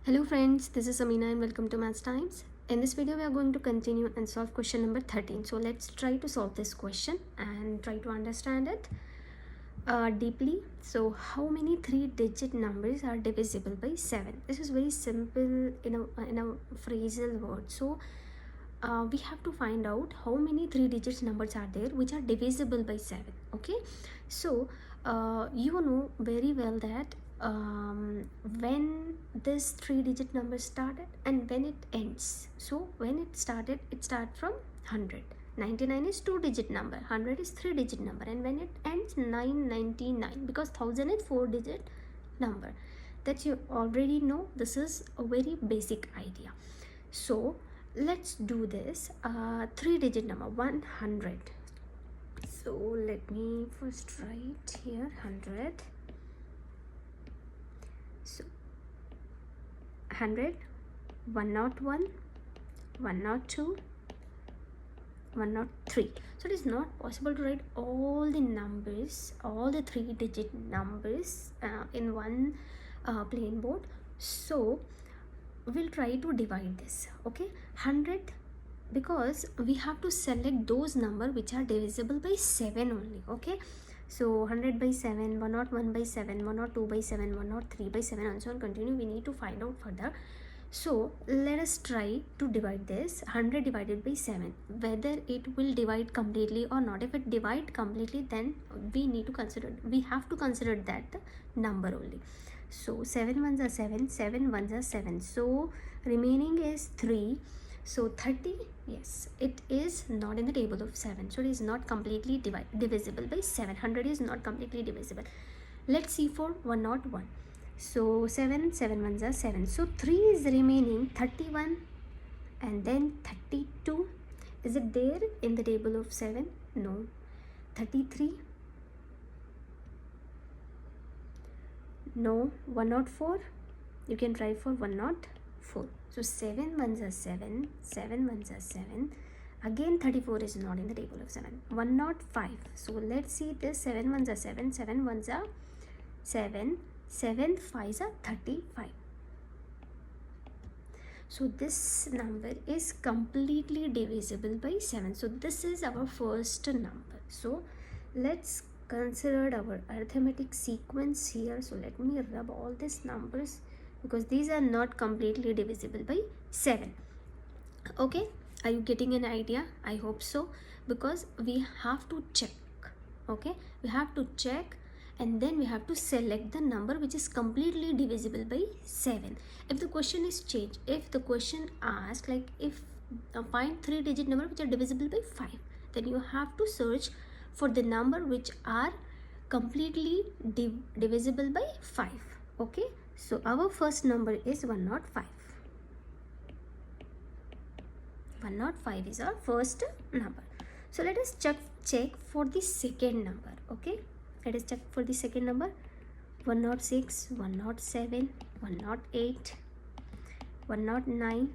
Hello friends, this is Amina and welcome to Maths Times. In this video we are going to continue and solve question number 13. So let's try to solve this question and try to understand it deeply. So how many 3-digit numbers are divisible by 7? This is very simple in a phrasal word. So we have to find out how many 3-digit numbers are there which are divisible by 7. Okay, so you know very well that when this 3-digit number started and when it ends. So when it started, it starts from 100. 99 is 2-digit number, 100 is 3-digit number, and when it ends 999, because 1000 is 4-digit number. That you already know. This is a very basic idea. So let's do this 3-digit number 100. So let me first write here 100. So 100, 101, 102, 103. So it is not possible to write all the numbers, all the 3-digit numbers in one plain board. So we'll try to divide this. Okay, 100, because we have to select those numbers which are divisible by 7 only. Okay, so 100 by 7, 101 by 7, 102 by 7, 103 by 7, and so on continue. We need to find out further. So let us try to divide this 100 divided by 7, whether it will divide completely or not. If it divide completely, then we have to consider that number only. So 7 ones are 7, 7 ones are 7. So remaining is 3. So 30, yes, it is not in the table of 7. So it is not completely divisible by 7. 100 is not completely divisible. Let's see for 101. So 7, 7 ones are 7. So 3 is remaining, 31 and then 32. Is it there in the table of 7? No. 33. No. 104. You can try for 104. So 7 ones are 7, 7 ones are 7. Again 34 is not in the table of 7. 105. So let's see this. 7 ones are 7, 7 ones are 7, 7 5s are 35. So this number is completely divisible by 7. So this is our first number. So let's consider our arithmetic sequence here. So let me rub all these numbers, because these are not completely divisible by 7. Okay, are you getting an idea? I hope so, because we have to check. Okay, we have to check and then we have to select the number which is completely divisible by 7. If the question is changed, if the question asks like if find 3-digit number which are divisible by 5, then you have to search for the number which are completely divisible by 5. Okay, so our first number is 105. 105 is our first number. So let us check for the second number. Okay, let us check for the second number. 106, 107, 108, 109,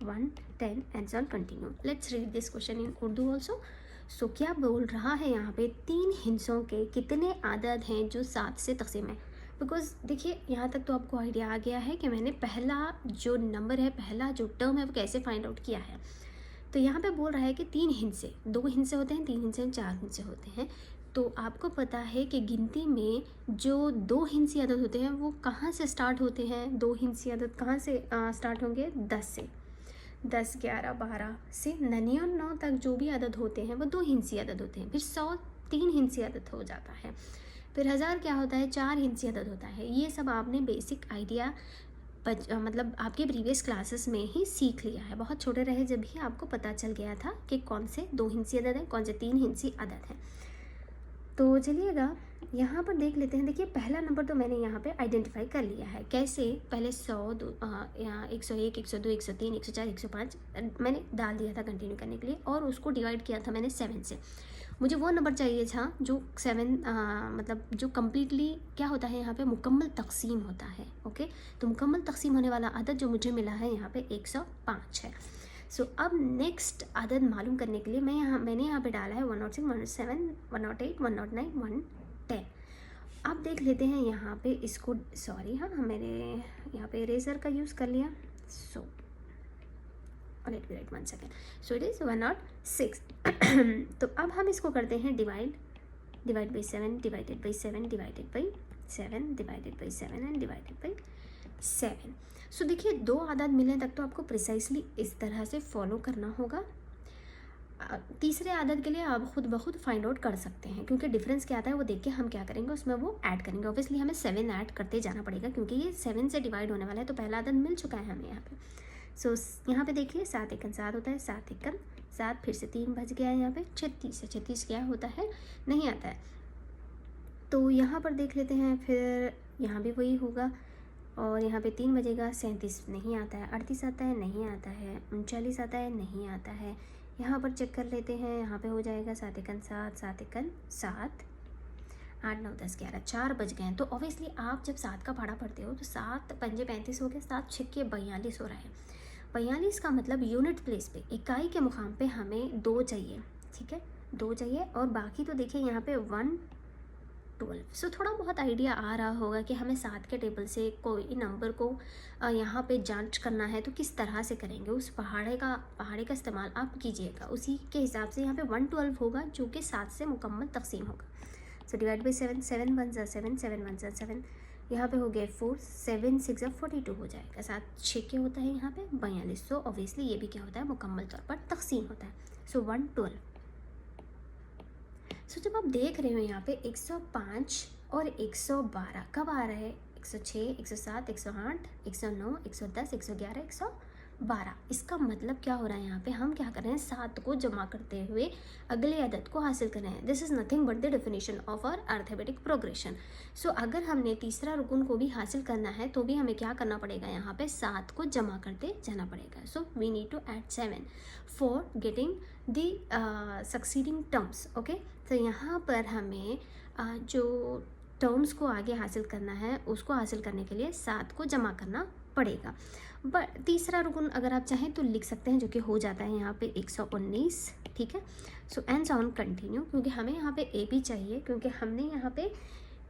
110 and so on continue. Let's read this question in Urdu also. So क्या बोल रहा है यहाँ पे, 3 हिस्सों के कितने आदद हैं जो 7 से तकसीम है. बिकॉज देखिए यहाँ तक तो आपको आइडिया आ गया है कि मैंने पहला जो नंबर है, पहला जो टर्म है वो कैसे फाइंड आउट किया है. तो यहाँ पे बोल रहा है कि 3 हिस्से, 2 हिस्से होते हैं, 3 हिस्से, 4 हिस्से होते हैं. तो आपको पता है कि गिनती में जो 2 हिस्सी अदद होते हैं वो कहाँ से स्टार्ट होते हैं. 2 हिस्सी अदद कहाँ से स्टार्ट होंगे? 10 से. 10, 11, 12 से 99 तक जो भी अदद होते हैं वो 2 हिस्सी अदद होते हैं. फिर 100 3 हिस्सी अदद हो जाता है. फिर 1000 क्या होता है? 4 हिस्सी अदद होता है. ये सब आपने बेसिक आइडिया मतलब आपके प्रीवियस क्लासेस में ही सीख लिया है. बहुत छोटे रहे जब भी आपको पता चल गया था कि कौन से 2 हिस्सी अदद हैं, कौन से 3 हिस्सी अदद हैं. तो चलिएगा यहाँ पर देख लेते हैं. देखिए पहला नंबर तो मैंने यहाँ पे आइडेंटिफाई कर लिया है. कैसे? पहले 100, 101, 102, 103, 104, 105 मैंने डाल दिया था कंटिन्यू करने के लिए, और उसको डिवाइड किया था मैंने 7 से. मुझे वो नंबर चाहिए था जो 7 मतलब जो कम्प्लीटली क्या होता है यहाँ पे, मुकम्मल तकसीम होता है. ओके, तो मुकम्मल तकसीम होने वाला अदद जो मुझे मिला है यहाँ पे 105 है. सो अब नेक्स्ट अदद मालूम करने के लिए मैंने यहाँ पे डाला है 106, 107, 108, 109, 110. अब देख लेते हैं यहाँ पे इसको, सॉरी हाँ मैंने यहाँ पे इरेजर का यूज़ कर लिया। So let me right 1 second. So it is 106। तो अब हम इसको करते हैं divide by 7 divided by 7 divided by 7 divided by 7 and divided by 7। सो देखिए 2 आदद मिलने तक तो आपको प्रिसाइसली इस तरह से फॉलो करना होगा। तीसरे आदत के लिए आप खुद ब खुद फाइंड आउट कर सकते हैं, क्योंकि डिफरेंस क्या आता है वो देख के हम क्या करेंगे उसमें वो ऐड करेंगे। ऑब्वियसली हमें 7 ऐड करते जाना पड़ेगा क्योंकि ये 7 से डिवाइड होने वाला है, तो पहला आदत मिल चुका है हमें यहाँ पे। सो यहाँ पे देखिए 7 एकन 7 होता है, 7 एकन 7, फिर से 3 बच गया है यहाँ पे 36 है। 36 क्या होता है, नहीं आता है। तो यहाँ पर देख लेते हैं, फिर यहाँ भी वही होगा और यहाँ पे 3 बजेगा। 37 नहीं आता है, 38 आता है, नहीं आता है, 39 आता है, नहीं आता है। यहाँ पर चेक कर लेते हैं, यहाँ पे हो जाएगा 7 एकन 7, 7 एकन 7, 8 9 10 11, 4 बज गए हैं। तो ऑब्वियसली आप जब 7 का पहाड़ा पढ़ते हो तो 7 पंजे 35 हो गए, 7 छक्के 42 हो रहा है। 42 का मतलब यूनिट प्लेस पे, इकाई के मुकाम पे हमें 2 चाहिए, ठीक है 2 चाहिए। और बाकी तो देखिए यहाँ पे 112। सो थोड़ा बहुत आइडिया आ रहा होगा कि हमें 7 के टेबल से कोई नंबर को यहाँ पे जांच करना है तो किस तरह से करेंगे। उस पहाड़े का इस्तेमाल आप कीजिएगा, उसी के हिसाब से यहाँ पे 112 होगा जो कि 7 से मुकम्मल तकसीम होगा। सो डिवाइड बाई 7, 7 1 जा 7, 7 1 जा 7, यहाँ पे हो गया 4, 7 6 जा 42 हो जाएगा। 7 6 क्या होता है यहाँ पे 42। सो ऑब्वियसली ये भी क्या होता है, मुकम्मल तौर पर तकसीम होता है। सो 112। सो जब आप देख रहे हो यहाँ पे 105 और 112 कब आ रहा है, 106 107 108 109 110 111 112। इसका मतलब क्या हो रहा है, यहाँ पे हम क्या कर रहे हैं, 7 को जमा करते हुए अगले अदद को हासिल कर रहे हैं। This is nothing but the definition of our arithmetic progression. So अगर हमने तीसरा रुकन को भी हासिल करना है तो भी हमें क्या करना पड़ेगा, यहाँ पे 7 को जमा करते जाना पड़ेगा। So we need to add 7 for getting the succeeding terms. Okay, तो यहाँ पर हमें जो टर्म्स को आगे हासिल करना है उसको हासिल करने के लिए 7 को जमा करना पड़ेगा। बट तीसरा रुकन अगर आप चाहें तो लिख सकते हैं, जो कि हो जाता है यहाँ पे 119, ठीक है। So and so on continue, क्योंकि हमें यहाँ पे ए भी चाहिए, क्योंकि हमने यहाँ पे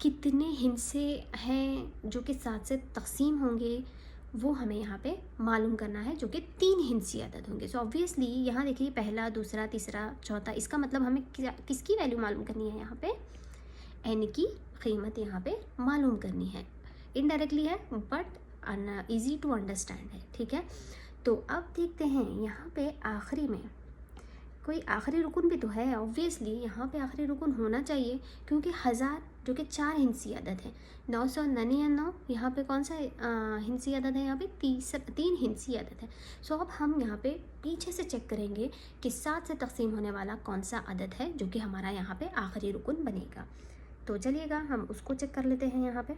कितने हिस्से हैं जो कि 7 से तकसीम होंगे वो हमें यहाँ पे मालूम करना है, जो कि 3 हिस्सी अदद होंगे। सो ऑब्वियसली यहाँ देखिए पहला दूसरा तीसरा चौथा, इसका मतलब हमें किसकी वैल्यू मालूम करनी है, यहाँ पे एन की कीमत यहाँ पे मालूम करनी है। इनडायरेक्टली है बट ईजी टू अंडरस्टैंड है, ठीक है। तो अब देखते हैं यहाँ पे आखिरी में कोई आखिरी रुकन भी तो है। ऑब्वियसली यहाँ पे आखिरी रुकन होना चाहिए, क्योंकि 1000 जो कि 4 हिंसी अदद है। 999 यहाँ पे कौन सा हिंसी अदद है, यहाँ पे 3 हिंसी अदद है। सो अब हम यहाँ पे पीछे से चेक करेंगे कि 7 से तकसीम होने वाला कौन सा अदद है जो कि हमारा यहाँ पे आखिरी रुकन बनेगा। तो चलिएगा हम उसको चेक कर लेते हैं। यहाँ पे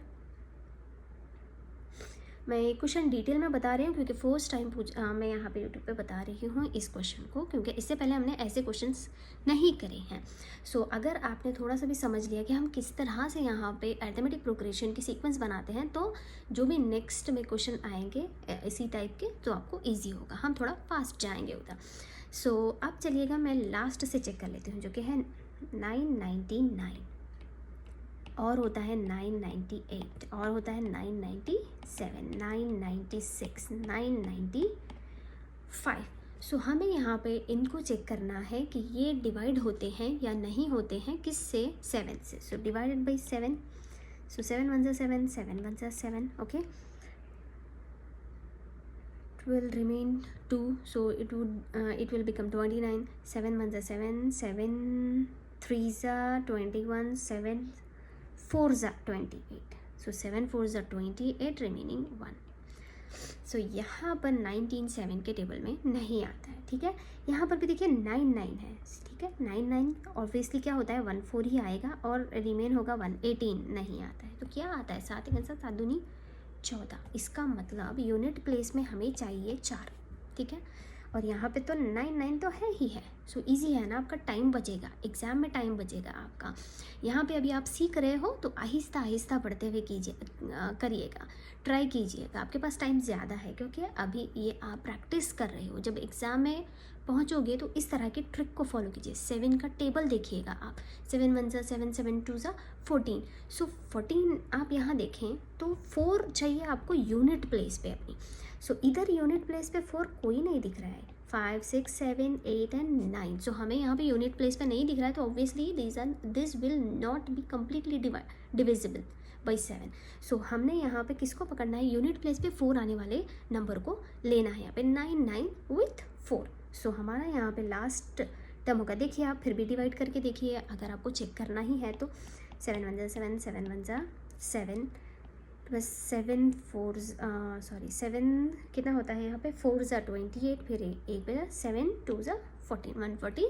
मैं क्वेश्चन डिटेल में बता रही हूँ क्योंकि फर्स्ट टाइम मैं यहाँ पे यूट्यूब पे बता रही हूँ इस क्वेश्चन को, क्योंकि इससे पहले हमने ऐसे क्वेश्चंस नहीं करे हैं। सो अगर आपने थोड़ा सा भी समझ लिया कि हम किस तरह से यहाँ पे अरिथमेटिक प्रोग्रेशन की सीक्वेंस बनाते हैं, तो जो भी नेक्स्ट में क्वेश्चन आएंगे इसी टाइप के तो आपको ईजी होगा, हम थोड़ा फास्ट जाएंगे उधर। सो अब चलिएगा मैं लास्ट से चेक कर लेती हूँ, जो कि है 999 और होता है 998 और होता है 997 996 995। सो हमें यहाँ पे इनको चेक करना है कि ये डिवाइड होते हैं या नहीं होते हैं, किससे, 7 से। सो डिवाइडेड बाई 7, सो 7 1 जा 7, 7 1 जा 7, okay. It will remain 2, so it will become 29. 7 1 जा 7, 7 3 जा 21, 7 4 जा 28, so 7 4 जा 28, रिमेनिंग 1। सो यहाँ पर 197 के टेबल में नहीं आता है, ठीक है। यहाँ पर भी देखिए 99 है, ठीक है। 99 ऑब्वियसली क्या होता है 14 ही आएगा और रिमेन होगा 1, 18 नहीं आता है। तो क्या आता है 7 1 7 दूनी 14। इसका मतलब यूनिट प्लेस में हमें चाहिए 4, ठीक है। और यहाँ पे तो 99 तो है ही है, सो इजी है ना, आपका टाइम बचेगा, एग्ज़ाम में टाइम बचेगा आपका। यहाँ पे अभी आप सीख रहे हो तो आहिस्ता आहिस्ता पढ़ते हुए करिएगा, ट्राई कीजिएगा। आपके पास टाइम ज़्यादा है क्योंकि अभी ये आप प्रैक्टिस कर रहे हो। जब एग्ज़ाम में पहुँचोगे तो इस तरह की ट्रिक को फॉलो कीजिए। 7 का टेबल देखिएगा आप, 7 1 ज़ा 7, 7 2 ज़ा 14। सो 14 आप यहाँ देखें तो 4 चाहिए आपको यूनिट प्लेस पे अपनी। सो इधर यूनिट प्लेस पे 4 कोई नहीं दिख रहा है, 5 6 7 8 एंड 9। सो हमें यहाँ पे यूनिट प्लेस पे नहीं दिख रहा है तो obviously this will not be completely divisible by 7। सो हमने यहाँ पे किसको पकड़ना है, यूनिट प्लेस पे 4 आने वाले नंबर को लेना है यहाँ पे, 9 9 विथ 4। सो हमारा यहाँ पे लास्ट टर्म होगा। देखिए आप फिर भी डिवाइड करके देखिए, अगर आपको चेक करना ही है तो 7 1 ज़ा 7, 7 1 ज़ा 7 बस 7 4 7 कितना होता है यहाँ पे, 4 ज़ा 28, फिर एक बजा 7 2 ज़ा 14, 142।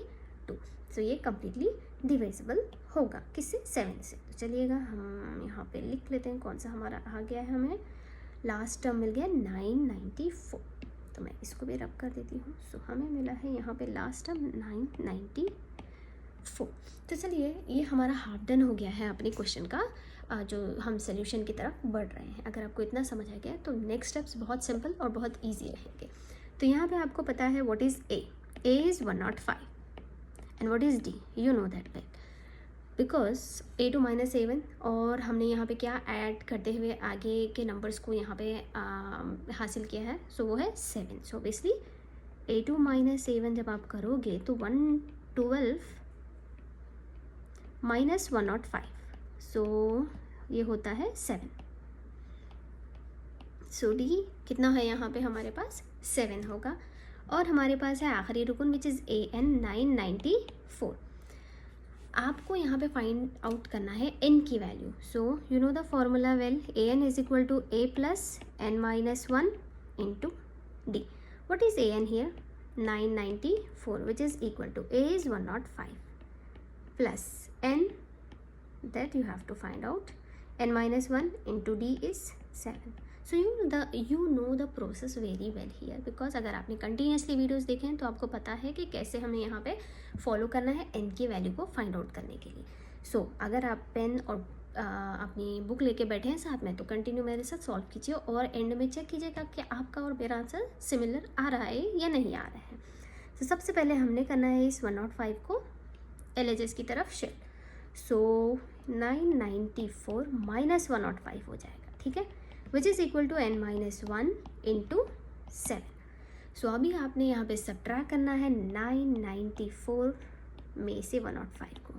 सो ये कम्प्लीटली डिविजिबल होगा किससे, 7 से। तो चलिएगा हम यहाँ पे लिख लेते हैं कौन सा हमारा आ गया है, हमें लास्ट टर्म मिल गया 994। तो मैं इसको भी रब कर देती हूँ। सो हमें मिला है यहाँ पे लास्ट टर्म 994। तो चलिए ये हमारा हाफ डन हो गया है अपने क्वेश्चन का, जो हम सोल्यूशन की तरफ बढ़ रहे हैं। अगर आपको इतना समझ आ गया तो नेक्स्ट स्टेप्स बहुत सिंपल और बहुत ईजी रहेंगे। तो यहाँ पे आपको पता है what is A is 105 and what is D, you know that well because A2 - A1, और हमने यहाँ पे क्या ऐड करते हुए आगे के नंबर्स को यहाँ पे हासिल किया है, सो वो है 7। सो ऑब्वियसली A2 - A1 जब आप करोगे तो 112 - 105, सो ये होता है 7। सो डी कितना है यहाँ पे हमारे पास, 7 होगा। और हमारे पास है आखिरी रुकन विच इज़ AN 994। आपको यहाँ पे फाइंड आउट करना है n की value. So you know the formula well, AN is equal to A plus n minus 1 into d. What is AN here, 994 which is equal to A is 105 plus n that you have to find out n minus 1 into d is 7. So you know the process very well here, because अगर आपने continuously videos देखे हैं तो आपको पता है कि कैसे हमें यहाँ पे फॉलो करना है n की वैल्यू को फाइंड आउट करने के लिए। सो अगर आप पेन और अपनी बुक लेके बैठे हैं साथ में तो कंटिन्यू मेरे साथ सॉल्व कीजिए और एंड में चेक कीजिएगा कि आपका और मेरा आंसर सिमिलर आ रहा है या नहीं आ रहा है। तो सबसे पहले हमने करना है इस 105 को LHS की तरफ शिफ्ट। सो 994 माइनस 105 हो जाएगा, ठीक है, which is equal to n minus 1 into 7। So अभी आपने यहाँ पे सब्ट्रैक्ट करना है 994 में से 105 को।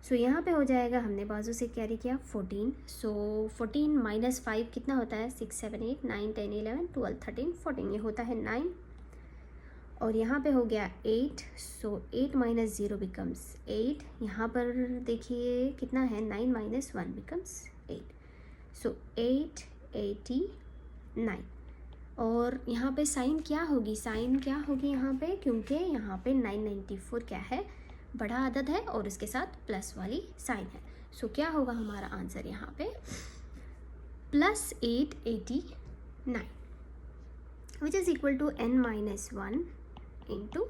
सो यहाँ पे हो जाएगा, हमने बाजू से कैरी किया 14। सो 14 माइनस 5 कितना होता है, 6 7 8 9 10 11 12 13 14, ये होता है 9। और यहाँ पे हो गया 8। सो 8 माइनस 0 बिकम्स 8। यहाँ पर देखिए कितना है, 9 माइनस 1 बिकम्स 8। सो 889। और यहाँ पे साइन क्या होगी, यहाँ पे, क्योंकि यहाँ पे 994 क्या है, बड़ा आदद है और उसके साथ प्लस वाली साइन है। सो क्या होगा हमारा आंसर यहाँ पे, plus 889 which is equal to n minus 1 into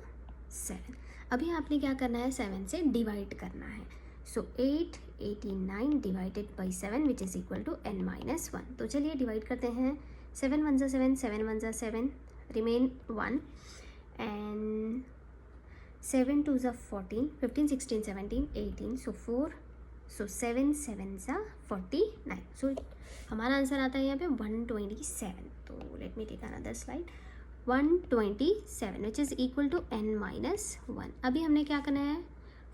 7। अभी आपने क्या करना है, 7 से डिवाइड करना है। So 889 divided by 7 which is equal to n minus 1। तो चलिए डिवाइड करते हैं, 7 1 ज़ा 7, 7 1 ज़ा 7, रिमेन 1 एंड 7 2 ज़ा 14, 15 16 17 18, सो 4, सो 7 7 ज़ा 49। सो हमारा आंसर आता है यहाँ पे 127। तो let me take another slide, 127 which is equal to n minus 1। अभी हमने क्या करना है,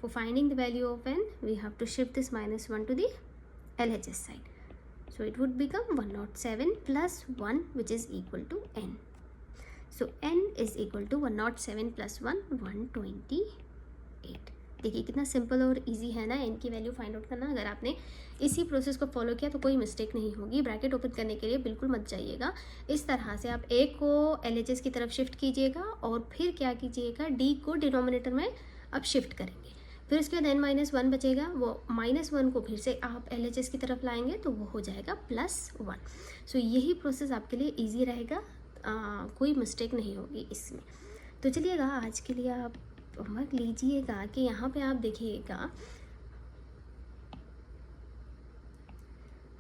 for finding the value of n we have to shift this minus 1 to the LHS side. So it would become 107 plus 1 which is equal to n. So n is equal to 107 plus 1 128। देखिए कितना simple और easy है ना n की value find out करना। अगर आपने इसी प्रोसेस को फॉलो किया तो कोई मिस्टेक नहीं होगी। ब्रैकेट ओपन करने के लिए बिल्कुल मत जाइएगा। इस तरह से आप a को LHS की तरफ शिफ्ट कीजिएगा और फिर क्या कीजिएगा, d को डिनोमिनेटर में अब शिफ्ट करेंगे। फिर उसके बाद n माइनस 1 बचेगा, वो माइनस 1 को फिर से आप LHS की तरफ लाएंगे तो वो हो जाएगा प्लस 1। सो यही प्रोसेस आपके लिए इजी रहेगा, कोई मिस्टेक नहीं होगी इसमें। तो चलिएगा आज के लिए आप होमवर्क लीजिएगा कि यहाँ पे आप देखिएगा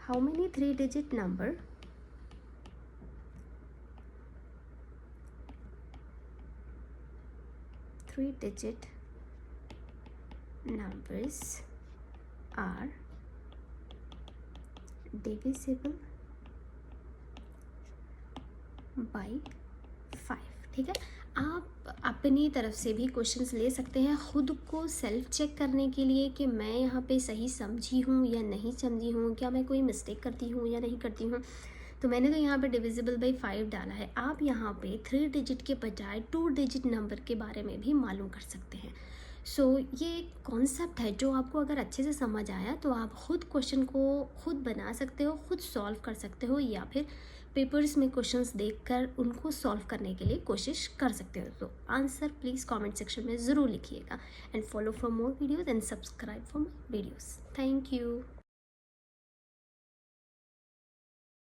how many 3 digit number numbers are divisible by 5। ठीक है, आप अपनी तरफ से भी क्वेश्चंस ले सकते हैं खुद को सेल्फ चेक करने के लिए कि मैं यहाँ पे सही समझी हूँ या नहीं समझी हूँ, क्या मैं कोई मिस्टेक करती हूँ या नहीं करती हूँ। तो मैंने तो यहाँ पे डिविजिबल बाई 5 डाला है, आप यहाँ पे 3 डिजिट के बजाय 2 डिजिट नंबर के बारे में भी मालूम कर सकते हैं। सो ये एक कॉन्सेप्ट है जो आपको अगर अच्छे से समझ आया तो आप खुद क्वेश्चन को खुद बना सकते हो, खुद सॉल्व कर सकते हो, या फिर पेपर्स में क्वेश्चंस देखकर उनको सॉल्व करने के लिए कोशिश कर सकते हो। तो आंसर प्लीज़ कमेंट सेक्शन में ज़रूर लिखिएगा and follow for more videos and subscribe for my videos. Thank you.